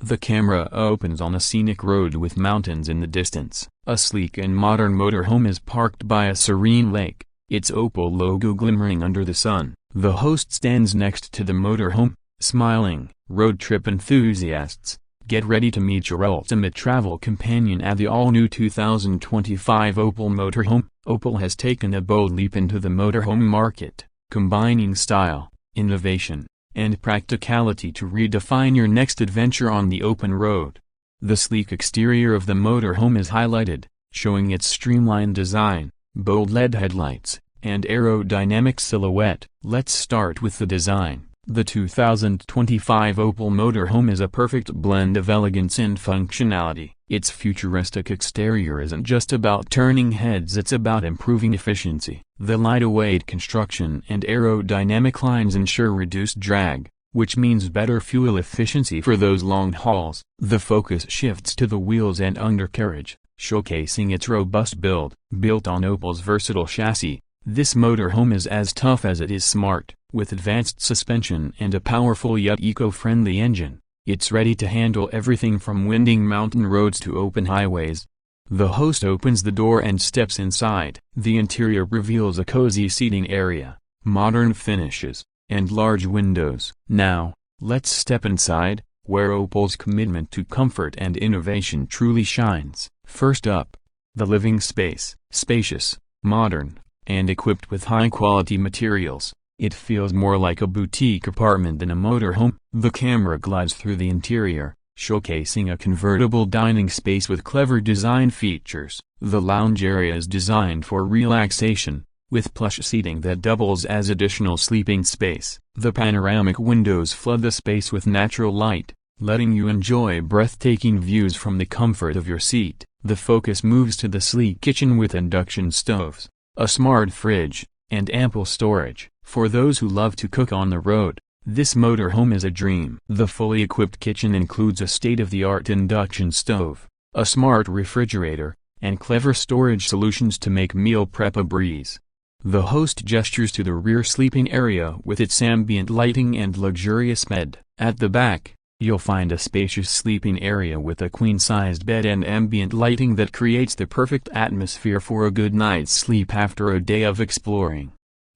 The camera opens on a scenic road with mountains in the distance. A sleek and modern motorhome is parked by a serene lake, its Opel logo glimmering under the sun. The host stands next to the motorhome, smiling. Road trip enthusiasts, get ready to meet your ultimate travel companion at the all-new 2025 Opel motorhome. Opel has taken a bold leap into the motorhome market, combining style, innovation, and practicality to redefine your next adventure on the open road. The sleek exterior of the motorhome is highlighted, showing its streamlined design, bold LED headlights, and aerodynamic silhouette. Let's start with the design. The 2025 Opel motorhome is a perfect blend of elegance and functionality. Its futuristic exterior isn't just about turning heads, it's about improving efficiency. The lightweight construction and aerodynamic lines ensure reduced drag, which means better fuel efficiency for those long hauls. The focus shifts to the wheels and undercarriage, showcasing its robust build. Built on Opel's versatile chassis, this motorhome is as tough as it is smart. With advanced suspension and a powerful yet eco-friendly engine, it's ready to handle everything from winding mountain roads to open highways. The host opens the door and steps inside. The interior reveals a cozy seating area, modern finishes, and large windows. Now, let's step inside, where Opel's commitment to comfort and innovation truly shines. First up, the living space. Spacious, modern, and equipped with high-quality materials, it feels more like a boutique apartment than a motorhome. The camera glides through the interior, showcasing a convertible dining space with clever design features. The lounge area is designed for relaxation, with plush seating that doubles as additional sleeping space. The panoramic windows flood the space with natural light, letting you enjoy breathtaking views from the comfort of your seat. The focus moves to the sleek kitchen with induction stoves, a smart fridge, and ample storage. For those who love to cook on the road, this motorhome is a dream. The fully equipped kitchen includes a state-of-the-art induction stove, a smart refrigerator, and clever storage solutions to make meal prep a breeze. The host gestures to the rear sleeping area with its ambient lighting and luxurious bed. At the back, you'll find a spacious sleeping area with a queen-sized bed and ambient lighting that creates the perfect atmosphere for a good night's sleep after a day of exploring.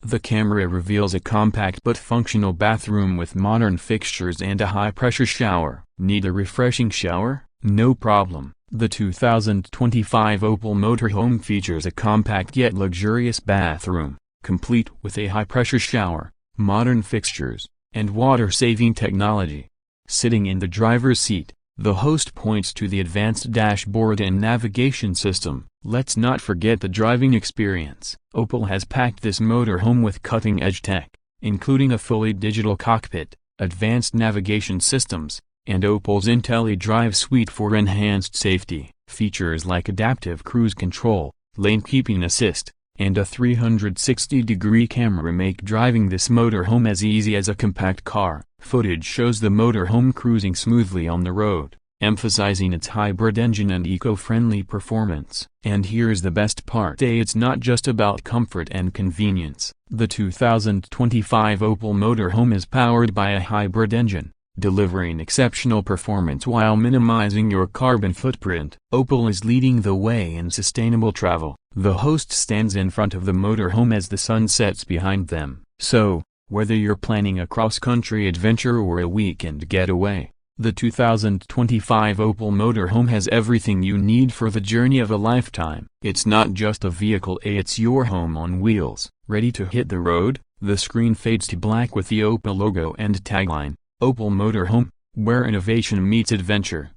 The camera reveals a compact but functional bathroom with modern fixtures and a high-pressure shower. Need a refreshing shower? No problem. The 2025 Opel motorhome features a compact yet luxurious bathroom, complete with a high-pressure shower, modern fixtures, and water-saving technology. Sitting in the driver's seat, the host points to the advanced dashboard and navigation system. Let's not forget the driving experience. Opel has packed this motorhome with cutting-edge tech, including a fully digital cockpit, advanced navigation systems, and Opel's IntelliDrive suite for enhanced safety. Features like adaptive cruise control, lane keeping assist, and a 360-degree camera make driving this motorhome as easy as a compact car. Footage shows the motorhome cruising smoothly on the road, emphasizing its hybrid engine and eco-friendly performance. And here's the best part. It's not just about comfort and convenience. The 2025 Opel motorhome is powered by a hybrid engine, delivering exceptional performance while minimizing your carbon footprint. Opel is leading the way in sustainable travel. The host stands in front of the motorhome as the sun sets behind them. So, whether you're planning a cross-country adventure or a weekend getaway, the 2025 Opel motorhome has everything you need for the journey of a lifetime. It's not just a vehicle, it's your home on wheels. Ready to hit the road? The screen fades to black with the Opel logo and tagline, Opel Motorhome, where innovation meets adventure.